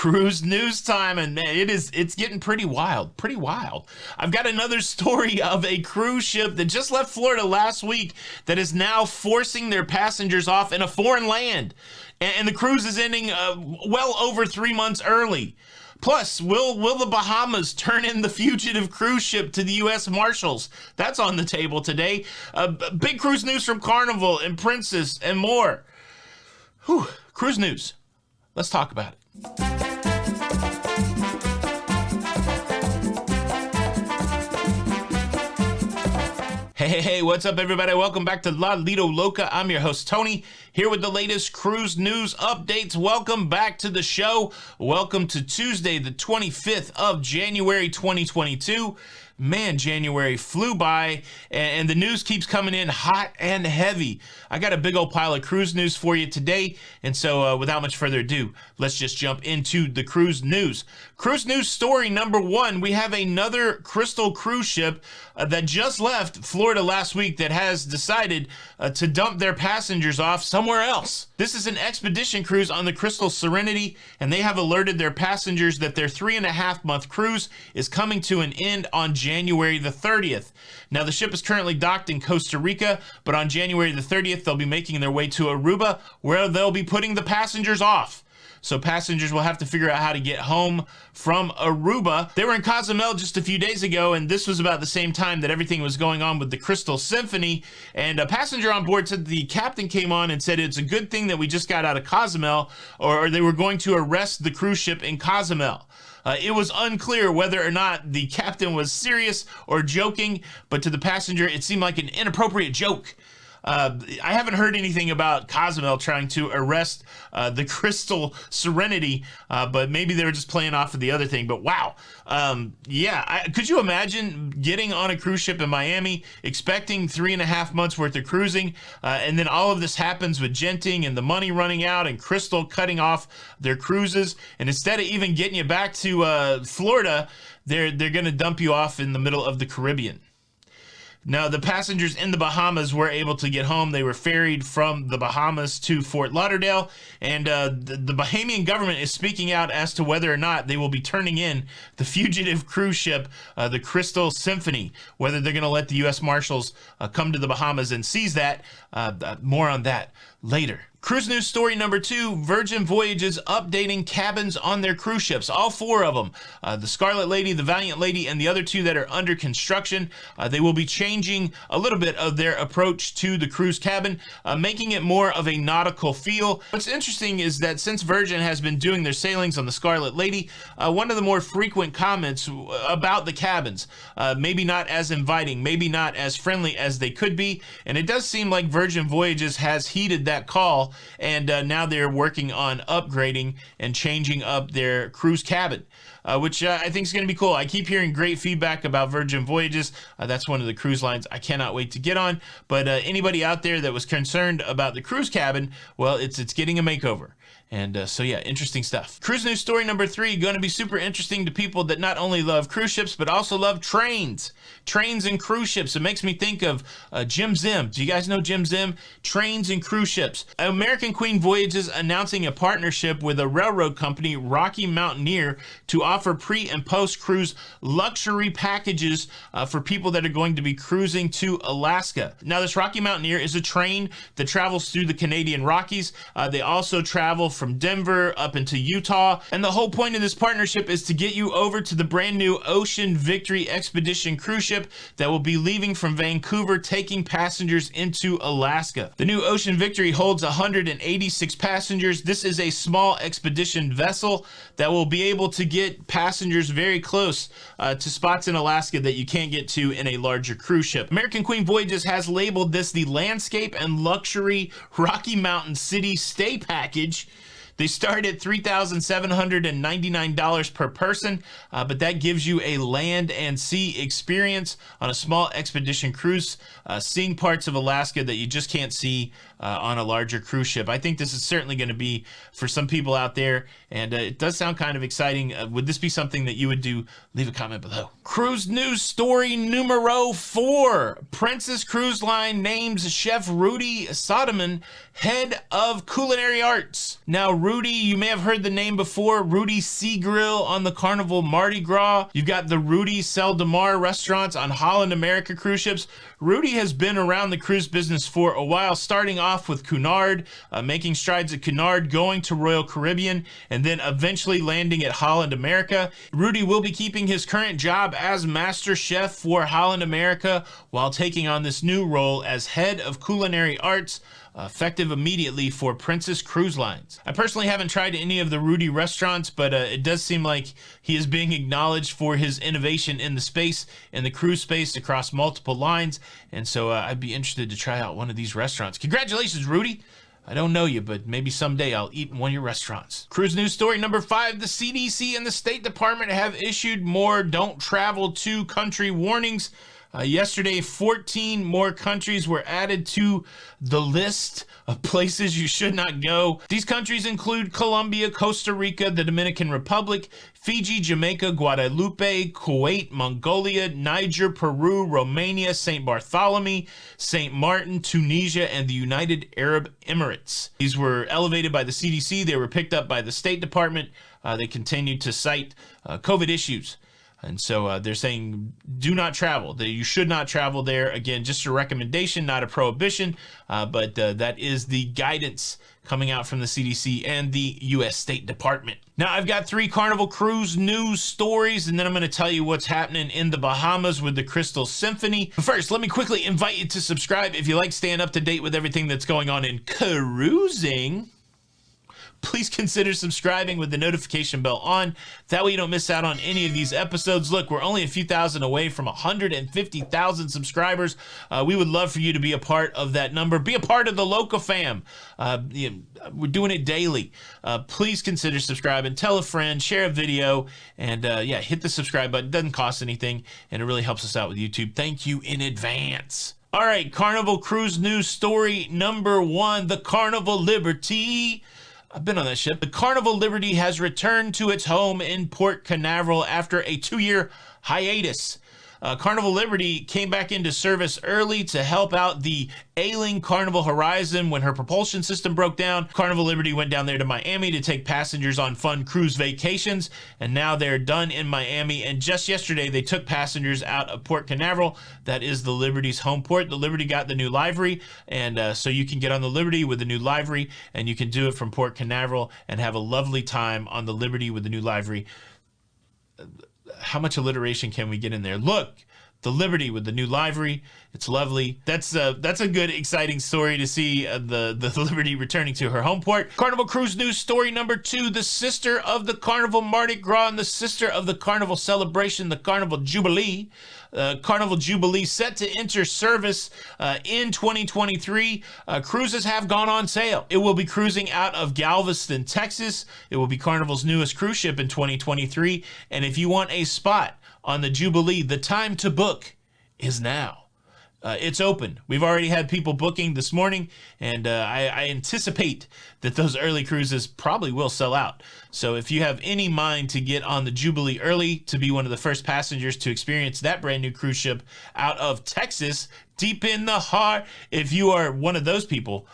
Cruise news time, and man, it's getting pretty wild. I've got another story of a cruise ship that just left Florida last week that is now forcing their passengers off in a foreign land, and the cruise is ending well over 3 months early. Plus, will the Bahamas turn in the Fugitive cruise ship to the U.S. Marshals? That's on the table today. Big cruise news from Carnival and Princess and more. Whew, cruise news. Let's talk about it. Hey, what's up, everybody? Welcome back to Lido, Loca. I'm your host, Tony, here with the latest cruise news updates. Welcome back to the show. Welcome to Tuesday, the 25th of January, 2022. Man, January flew by, and the news keeps coming in hot and heavy. I got a big old pile of cruise news for you today, and so without much further ado, let's just jump into the cruise news. Cruise news story number one, we have another Crystal cruise ship that just left Florida last week that has decided to dump their passengers off somewhere else. This is an expedition cruise on the Crystal Serenity, and they have alerted their passengers that their 3.5-month cruise is coming to an end on January the 30th. Now, the ship is currently docked in Costa Rica, but on January the 30th, they'll be making their way to Aruba, where they'll be putting the passengers off. So passengers will have to figure out how to get home from Aruba. They were in Cozumel just a few days ago, and this was about the same time that everything was going on with the Crystal Symphony. And a passenger on board said the captain came on and said it's a good thing that we just got out of Cozumel, or they were going to arrest the cruise ship in Cozumel. It was unclear whether or not the captain was serious or joking, but to the passenger, it seemed like an inappropriate joke. I haven't heard anything about Cozumel trying to arrest the Crystal Serenity, but maybe they were just playing off of the other thing. But wow, could you imagine getting on a cruise ship in Miami, expecting 3.5 months worth of cruising, and then all of this happens with Genting and the money running out and Crystal cutting off their cruises, and instead of even getting you back to Florida, they're going to dump you off in the middle of the Caribbean. Now, the passengers in the Bahamas were able to get home. They were ferried from the Bahamas to Fort Lauderdale, and the Bahamian government is speaking out as to whether or not they will be turning in the Fugitive cruise ship, the Crystal Symphony, whether they're going to let the U.S. Marshals come to the Bahamas and seize that. More on that later. Cruise news story number two, Virgin Voyages updating cabins on their cruise ships, all 4 of them. The Scarlet Lady, the Valiant Lady, and the other 2 that are under construction. They will be changing a little bit of their approach to the cruise cabin, making it more of a nautical feel. What's interesting is that since Virgin has been doing their sailings on the Scarlet Lady, one of the more frequent comments about the cabins, maybe not as inviting, maybe not as friendly as they could be, and it does seem like Virgin Voyages has heeded that call, and now they're working on upgrading and changing up their cruise cabin, which I think is going to be cool. I keep hearing great feedback about Virgin Voyages. That's one of the cruise lines I cannot wait to get on, but anybody out there that was concerned about the cruise cabin, well, it's getting a makeover. And so yeah, interesting stuff. Cruise news story number 3, going to be super interesting to people that not only love cruise ships, but also love trains. Trains and cruise ships. It makes me think of Jim Zim. Do you guys know Jim Zim? Trains and cruise ships. American Queen Voyages announcing a partnership with a railroad company, Rocky Mountaineer, to offer pre- and post-cruise luxury packages for people that are going to be cruising to Alaska. Now, this Rocky Mountaineer is a train that travels through the Canadian Rockies. They also travel from Denver up into Utah, and the whole point of this partnership is to get you over to the brand new Ocean Victory Expedition cruise ship that will be leaving from Vancouver, taking passengers into Alaska. The new Ocean Victory holds 186 passengers. This is a small expedition vessel that will be able to get passengers very close to spots in Alaska that you can't get to in a larger cruise ship. American Queen Voyages has labeled this the Landscape and Luxury Rocky Mountain City Stay Package. They start at $3,799 per person, but that gives you a land and sea experience on a small expedition cruise, seeing parts of Alaska that you just can't see on a larger cruise ship. I think this is certainly going to be for some people out there, and it does sound kind of exciting. Would this be something that you would do? Leave a comment below. Cruise news story numero 4. Princess Cruise Line names Chef Rudi Sodamin head of culinary arts. Now, Rudi. You may have heard the name before, Rudi Sea Grill on the Carnival Mardi Gras. You've got the Rudi Celle de Mar restaurants on Holland America cruise ships. Rudi has been around the cruise business for a while, starting off with Cunard, making strides at Cunard, going to Royal Caribbean, and then eventually landing at Holland America. Rudi will be keeping his current job as master chef for Holland America while taking on this new role as head of culinary arts, effective immediately for Princess Cruise Lines. I personally haven't tried any of the Rudi restaurants, but it does seem like he is being acknowledged for his innovation in the space, in the cruise space across multiple lines, and so I'd be interested to try out one of these restaurants. Congratulations, Rudi! I don't know you, but maybe someday I'll eat in one of your restaurants. Cruise news story number 5, the CDC and the State Department have issued more don't travel to country warnings. Yesterday, 14 more countries were added to the list of places you should not go. These countries include Colombia, Costa Rica, the Dominican Republic, Fiji, Jamaica, Guadalupe, Kuwait, Mongolia, Niger, Peru, Romania, St. Bartholomew, St. Martin, Tunisia, and the United Arab Emirates. These were elevated by the CDC. They were picked up by the State Department. They continued to cite COVID issues. And so they're saying do not travel. You should not travel there. Again, just a recommendation, not a prohibition, but that is the guidance coming out from the CDC and the U.S. State Department. Now, I've got 3 Carnival Cruise news stories, and then I'm going to tell you what's happening in the Bahamas with the Crystal Symphony. But first, let me quickly invite you to subscribe if you like staying up to date with everything that's going on in cruising. Please consider subscribing with the notification bell on. That way you don't miss out on any of these episodes. Look, we're only a few thousand away from 150,000 subscribers. We would love for you to be a part of that number. Be a part of the Loca fam. We're doing it daily. Please consider subscribing. Tell a friend, share a video, and yeah, hit the subscribe button. It doesn't cost anything, and it really helps us out with YouTube. Thank you in advance. All right, Carnival Cruise news story number 1, the Carnival Liberty. I've been on that ship. The Carnival Liberty has returned to its home in Port Canaveral after a 2-year hiatus. Carnival Liberty came back into service early to help out the ailing Carnival Horizon when her propulsion system broke down. Carnival Liberty went down there to Miami to take passengers on fun cruise vacations, and now they're done in Miami. And just yesterday, they took passengers out of Port Canaveral. That is the Liberty's home port. The Liberty got the new livery, and so you can get on the Liberty with the new livery, and you can do it from Port Canaveral and have a lovely time on the Liberty with the new livery. How much alliteration can we get in there? Look, the Liberty with the new livery. It's lovely. That's a good, exciting story to see the Liberty returning to her home port. Carnival Cruise news story number 2, the sister of the Carnival Mardi Gras and the sister of the Carnival celebration, the Carnival Jubilee. Carnival Jubilee set to enter service in 2023. Cruises have gone on sale. It will be cruising out of Galveston, Texas. It will be Carnival's newest cruise ship in 2023. And if you want a spot on the Jubilee, the time to book is now. It's open. We've already had people booking this morning, and I anticipate that those early cruises probably will sell out. So if you have any mind to get on the Jubilee early to be one of the first passengers to experience that brand new cruise ship out of Texas, deep in the heart, if you are one of those people,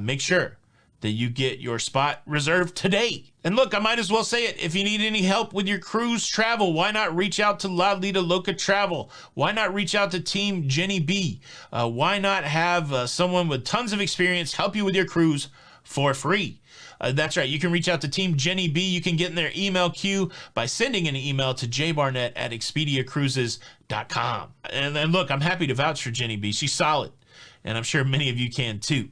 make sure that you get your spot reserved today. And look, I might as well say it. If you need any help with your cruise travel, why not reach out to Lido Loca Travel? Why not reach out to Team Jenny B? Why not have someone with tons of experience help you with your cruise for free? That's right. You can reach out to Team Jenny B. You can get in their email queue by sending an email to jbarnette@expediacruises.com. And look, I'm happy to vouch for Jenny B. She's solid, and I'm sure many of you can too.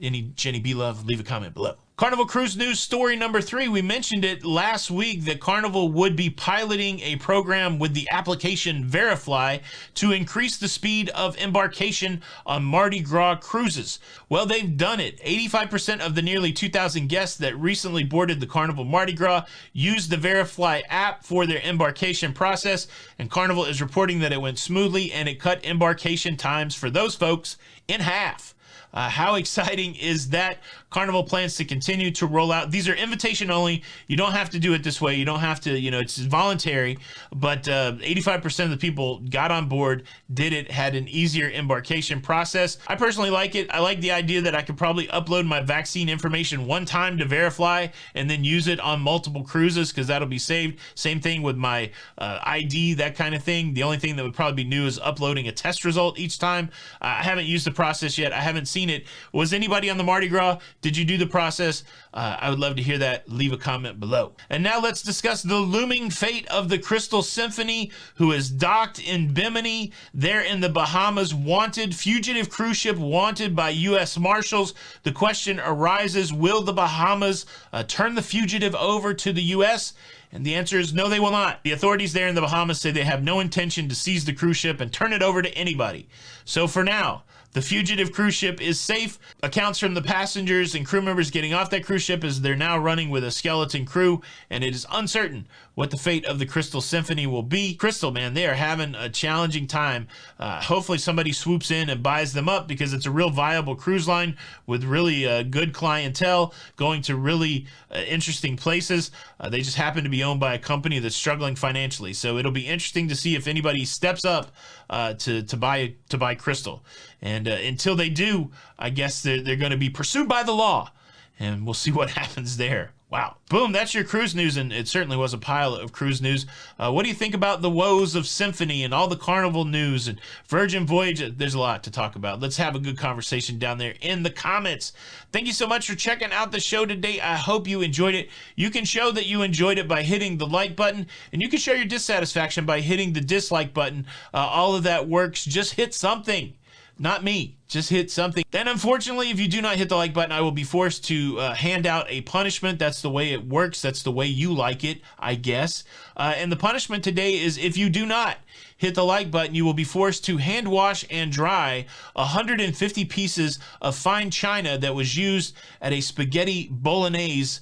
Any Jenny B love, leave a comment below. Carnival Cruise news story number 3. We mentioned it last week that Carnival would be piloting a program with the application Verifly to increase the speed of embarkation on Mardi Gras cruises. Well, they've done it. 85% of the nearly 2,000 guests that recently boarded the Carnival Mardi Gras used the Verifly app for their embarkation process, and Carnival is reporting that it went smoothly and it cut embarkation times for those folks in half. How exciting is that? Carnival plans to continue to roll out. These are invitation only. You don't have to do it this way. You don't have to, it's voluntary, but 85% of the people got on board, did it, had an easier embarkation process. I personally like it. I like the idea that I could probably upload my vaccine information one time to Verifly and then use it on multiple cruises because that'll be saved. Same thing with my ID, that kind of thing. The only thing that would probably be new is uploading a test result each time. I haven't used the process yet. I haven't seen it. Was anybody on the Mardi Gras? Did you do the process? I would love to hear that. Leave a comment below. And now let's discuss the looming fate of the Crystal Symphony, who is docked in Bimini. They're in the Bahamas, wanted. Fugitive cruise ship wanted by U.S. Marshals. The question arises, will the Bahamas turn the fugitive over to the U.S.? And the answer is no, they will not. The authorities there in the Bahamas say they have no intention to seize the cruise ship and turn it over to anybody. So for now, the fugitive cruise ship is safe. Accounts from the passengers and crew members getting off that cruise ship is they're now running with a skeleton crew, and it is uncertain what the fate of the Crystal Symphony will be. Crystal, man, they are having a challenging time. Hopefully somebody swoops in and buys them up because it's a real viable cruise line with really good clientele going to really interesting places. They just happen to be owned by a company that's struggling financially. So it'll be interesting to see if anybody steps up to buy Crystal. And until they do, I guess they're going to be pursued by the law. And we'll see what happens there. Wow. Boom, that's your cruise news, and it certainly was a pile of cruise news. What do you think about the woes of Symphony and all the Carnival news and Virgin Voyages? There's a lot to talk about. Let's have a good conversation down there in the comments. Thank you so much for checking out the show today. I hope you enjoyed it. You can show that you enjoyed it by hitting the like button, and you can show your dissatisfaction by hitting the dislike button. All of that works. Just hit something. Not me. Just hit something. Then unfortunately, if you do not hit the like button, I will be forced to hand out a punishment. That's the way it works. That's the way you like it, I guess. And the punishment today is if you do not hit the like button, you will be forced to hand wash and dry 150 pieces of fine china that was used at a spaghetti bolognese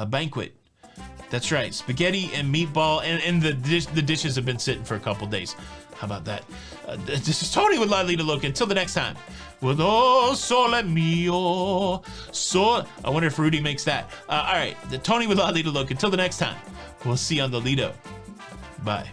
banquet. That's right, spaghetti and meatball, and the dishes have been sitting for a couple days. How about that? This is Tony with Lido, Loca. Until the next time. With oh sole mio. I wonder if Rudi makes that. All right, the Tony with Lido, Loca. Until the next time. We'll see you on the Lido. Bye.